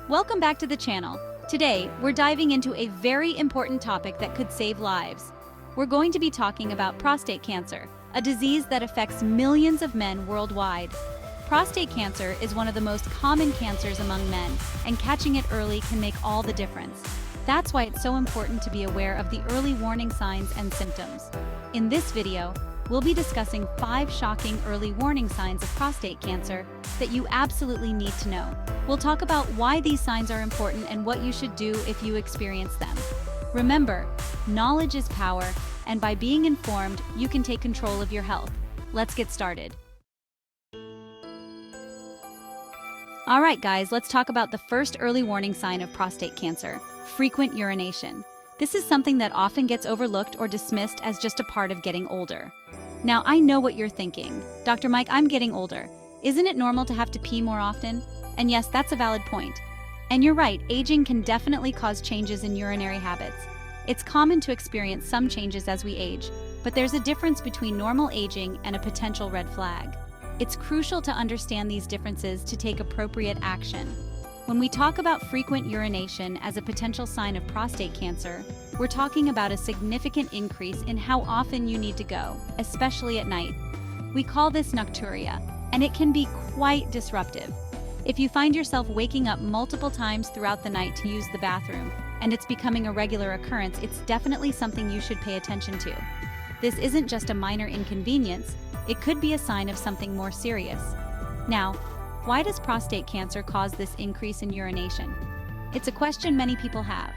Welcome back to the channel. Today, we're diving into a very important topic that could save lives. We're going to be talking about prostate cancer, a disease that affects millions of men worldwide. Prostate cancer is one of the most common cancers among men, and catching it early can make all the difference. That's why it's so important to be aware of the early warning signs and symptoms. In this video, we'll be discussing 5 shocking early warning signs of prostate cancer that you absolutely need to know. We'll talk about why these signs are important and what you should do if you experience them. Remember, knowledge is power, and by being informed, you can take control of your health. Let's get started. All right, guys, let's talk about the first early warning sign of prostate cancer: frequent urination. This is something that often gets overlooked or dismissed as just a part of getting older. Now, I know what you're thinking. Dr. Mike, I'm getting older. Isn't it normal to have to pee more often? And yes, that's a valid point. And you're right, aging can definitely cause changes in urinary habits. It's common to experience some changes as we age, but there's a difference between normal aging and a potential red flag. It's crucial to understand these differences to take appropriate action. When we talk about frequent urination as a potential sign of prostate cancer, we're talking about a significant increase in how often you need to go, especially at night. We call this nocturia, and it can be quite disruptive. If you find yourself waking up multiple times throughout the night to use the bathroom, and it's becoming a regular occurrence, it's definitely something you should pay attention to. This isn't just a minor inconvenience, it could be a sign of something more serious. Now, why does prostate cancer cause this increase in urination? It's a question many people have.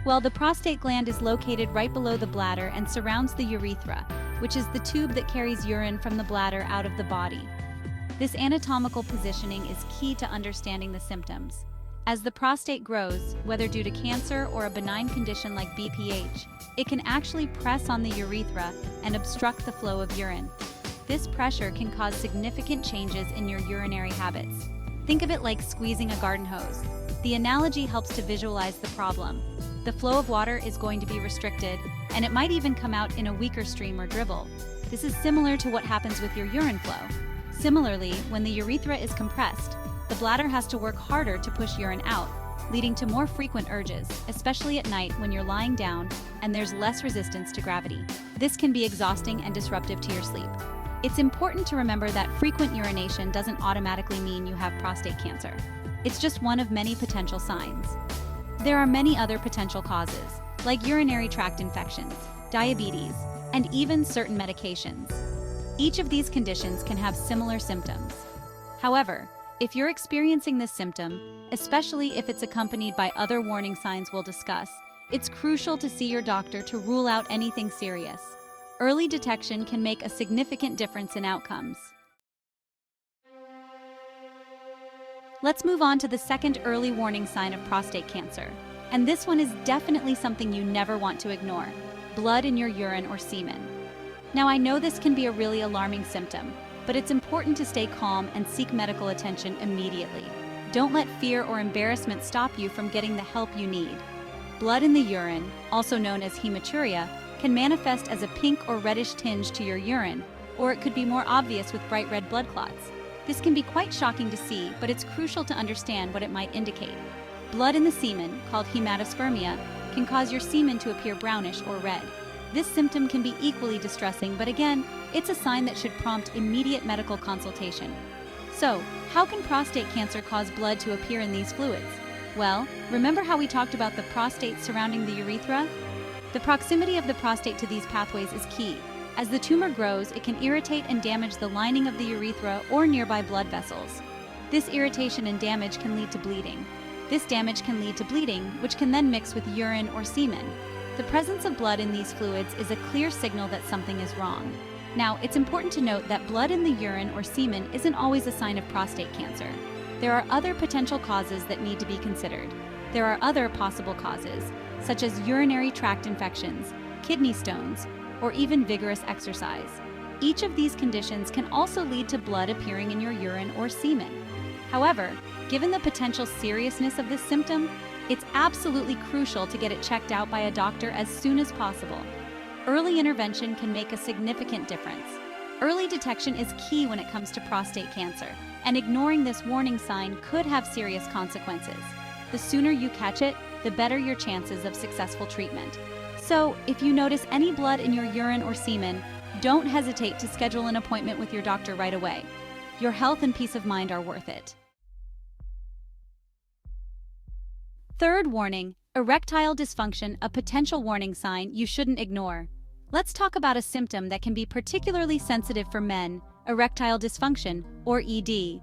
Well, the prostate gland is located right below the bladder and surrounds the urethra, which is the tube that carries urine from the bladder out of the body. This anatomical positioning is key to understanding the symptoms. As the prostate grows, whether due to cancer or a benign condition like BPH, it can actually press on the urethra and obstruct the flow of urine. This pressure can cause significant changes in your urinary habits. Think of it like squeezing a garden hose. The analogy helps to visualize the problem. The flow of water is going to be restricted, and it might even come out in a weaker stream or dribble. This is similar to what happens with your urine flow. Similarly, when the urethra is compressed, the bladder has to work harder to push urine out, leading to more frequent urges, especially at night when you're lying down and there's less resistance to gravity. This can be exhausting and disruptive to your sleep. It's important to remember that frequent urination doesn't automatically mean you have prostate cancer. It's just one of many potential signs. There are many other potential causes, like urinary tract infections, diabetes, and even certain medications. Each of these conditions can have similar symptoms. However, if you're experiencing this symptom, especially if it's accompanied by other warning signs we'll discuss, it's crucial to see your doctor to rule out anything serious. Early detection can make a significant difference in outcomes. Let's move on to the second early warning sign of prostate cancer. And this one is definitely something you never want to ignore: blood in your urine or semen. Now, I know this can be a really alarming symptom, but it's important to stay calm and seek medical attention immediately. Don't let fear or embarrassment stop you from getting the help you need. Blood in the urine, also known as hematuria, can manifest as a pink or reddish tinge to your urine, or it could be more obvious with bright red blood clots. This can be quite shocking to see, but it's crucial to understand what it might indicate. Blood in the semen, called hematospermia, can cause your semen to appear brownish or red. This symptom can be equally distressing, but again, it's a sign that should prompt immediate medical consultation. So, how can prostate cancer cause blood to appear in these fluids? Well, remember how we talked about the prostate surrounding the urethra? The proximity of the prostate to these pathways is key. As the tumor grows, it can irritate and damage the lining of the urethra or nearby blood vessels. This irritation and damage can lead to bleeding. This damage can lead to bleeding, which can then mix with urine or semen. The presence of blood in these fluids is a clear signal that something is wrong. Now, it's important to note that blood in the urine or semen isn't always a sign of prostate cancer. There are other potential causes that need to be considered. There are other possible causes, such as urinary tract infections, kidney stones, or even vigorous exercise. Each of these conditions can also lead to blood appearing in your urine or semen. However, given the potential seriousness of this symptom, it's absolutely crucial to get it checked out by a doctor as soon as possible. Early intervention can make a significant difference. Early detection is key when it comes to prostate cancer, and ignoring this warning sign could have serious consequences. The sooner you catch it, the better your chances of successful treatment. So, if you notice any blood in your urine or semen, don't hesitate to schedule an appointment with your doctor right away. Your health and peace of mind are worth it. Third warning, erectile dysfunction, a potential warning sign you shouldn't ignore. Let's talk about a symptom that can be particularly sensitive for men, erectile dysfunction, or ED.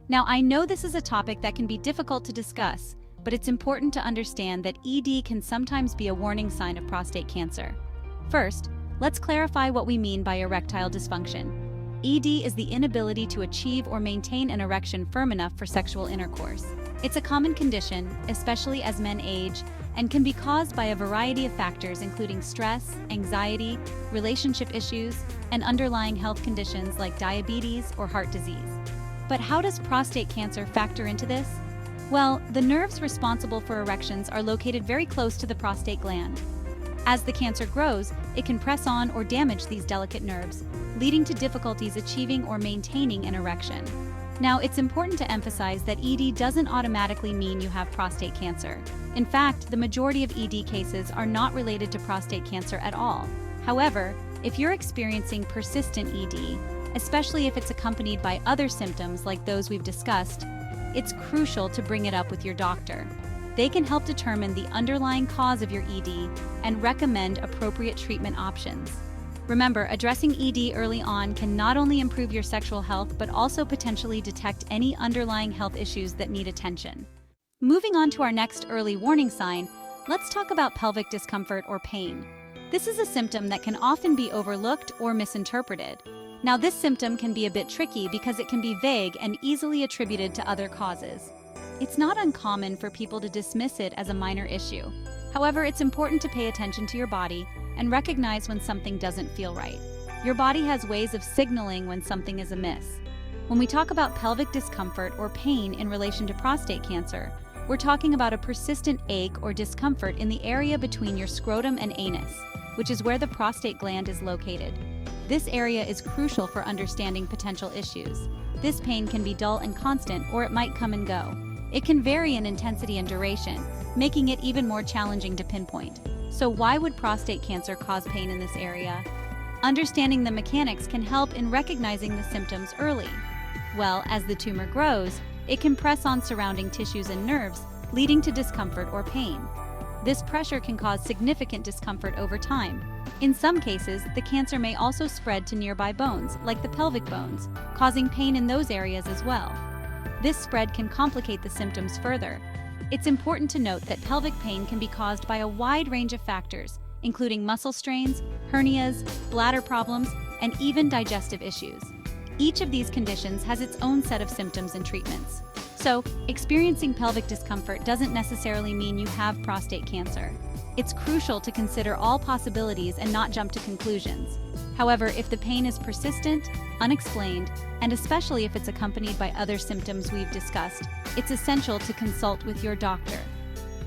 Now, I know this is a topic that can be difficult to discuss, but it's important to understand that ED can sometimes be a warning sign of prostate cancer. First, let's clarify what we mean by erectile dysfunction. ED is the inability to achieve or maintain an erection firm enough for sexual intercourse. It's a common condition, especially as men age, and can be caused by a variety of factors including stress, anxiety, relationship issues, and underlying health conditions like diabetes or heart disease. But how does prostate cancer factor into this? Well, the nerves responsible for erections are located very close to the prostate gland. As the cancer grows, it can press on or damage these delicate nerves, leading to difficulties achieving or maintaining an erection. Now, it's important to emphasize that ED doesn't automatically mean you have prostate cancer. In fact, the majority of ED cases are not related to prostate cancer at all. However, if you're experiencing persistent ED, especially if it's accompanied by other symptoms like those we've discussed, it's crucial to bring it up with your doctor. They can help determine the underlying cause of your ED and recommend appropriate treatment options. Remember, addressing ED early on can not only improve your sexual health but also potentially detect any underlying health issues that need attention. Moving on to our next early warning sign, let's talk about pelvic discomfort or pain. This is a symptom that can often be overlooked or misinterpreted. Now, this symptom can be a bit tricky because it can be vague and easily attributed to other causes. It's not uncommon for people to dismiss it as a minor issue. However, it's important to pay attention to your body and recognize when something doesn't feel right. Your body has ways of signaling when something is amiss. When we talk about pelvic discomfort or pain in relation to prostate cancer, we're talking about a persistent ache or discomfort in the area between your scrotum and anus, which is where the prostate gland is located. This area is crucial for understanding potential issues. This pain can be dull and constant, or it might come and go. It can vary in intensity and duration, making it even more challenging to pinpoint. So why would prostate cancer cause pain in this area? Understanding the mechanics can help in recognizing the symptoms early. Well, as the tumor grows, it can press on surrounding tissues and nerves, leading to discomfort or pain. This pressure can cause significant discomfort over time. In some cases, the cancer may also spread to nearby bones, like the pelvic bones, causing pain in those areas as well. This spread can complicate the symptoms further. It's important to note that pelvic pain can be caused by a wide range of factors, including muscle strains, hernias, bladder problems, and even digestive issues. Each of these conditions has its own set of symptoms and treatments. So, experiencing pelvic discomfort doesn't necessarily mean you have prostate cancer. It's crucial to consider all possibilities and not jump to conclusions. However, if the pain is persistent, unexplained, and especially if it's accompanied by other symptoms we've discussed, it's essential to consult with your doctor.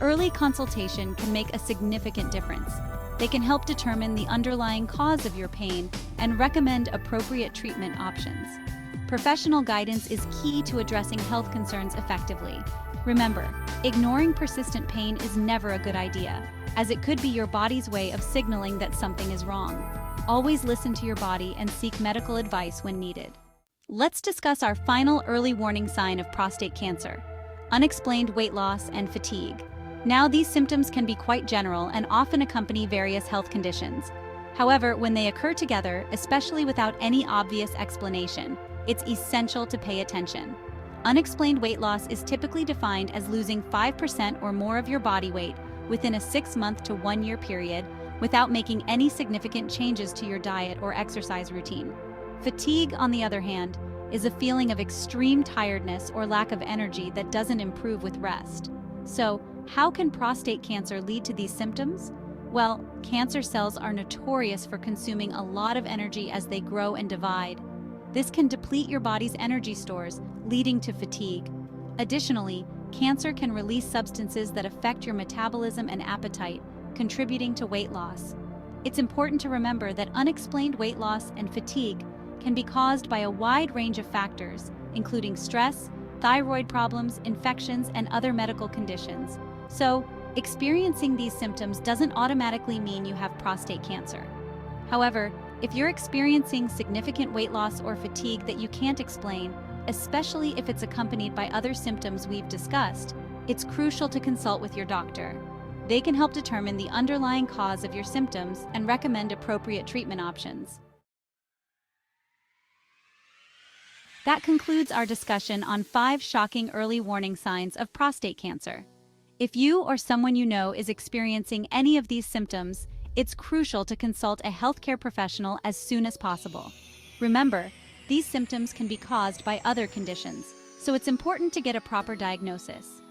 Early consultation can make a significant difference. They can help determine the underlying cause of your pain and recommend appropriate treatment options. Professional guidance is key to addressing health concerns effectively. Remember, ignoring persistent pain is never a good idea, as it could be your body's way of signaling that something is wrong. Always listen to your body and seek medical advice when needed. Let's discuss our final early warning sign of prostate cancer: unexplained weight loss and fatigue. Now, these symptoms can be quite general and often accompany various health conditions. However, when they occur together, especially without any obvious explanation, it's essential to pay attention. Unexplained weight loss is typically defined as losing 5% or more of your body weight within a 6-month to 1-year period without making any significant changes to your diet or exercise routine. Fatigue, on the other hand, is a feeling of extreme tiredness or lack of energy that doesn't improve with rest. So, how can prostate cancer lead to these symptoms? Well, cancer cells are notorious for consuming a lot of energy as they grow and divide. This can deplete your body's energy stores, leading to fatigue. Additionally, cancer can release substances that affect your metabolism and appetite, contributing to weight loss. It's important to remember that unexplained weight loss and fatigue can be caused by a wide range of factors, including stress, thyroid problems, infections, and other medical conditions. So, experiencing these symptoms doesn't automatically mean you have prostate cancer. However, if you're experiencing significant weight loss or fatigue that you can't explain, especially if it's accompanied by other symptoms we've discussed, it's crucial to consult with your doctor. They can help determine the underlying cause of your symptoms and recommend appropriate treatment options. That concludes our discussion on 5 shocking early warning signs of prostate cancer. If you or someone you know is experiencing any of these symptoms, it's crucial to consult a healthcare professional as soon as possible. Remember, these symptoms can be caused by other conditions, so it's important to get a proper diagnosis.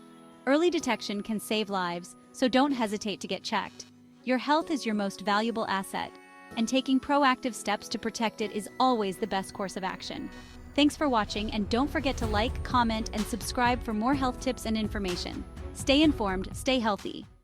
Early detection can save lives, so don't hesitate to get checked. Your health is your most valuable asset, and taking proactive steps to protect it is always the best course of action. Thanks for watching, and don't forget to like, comment, and subscribe for more health tips and information. Stay informed, stay healthy.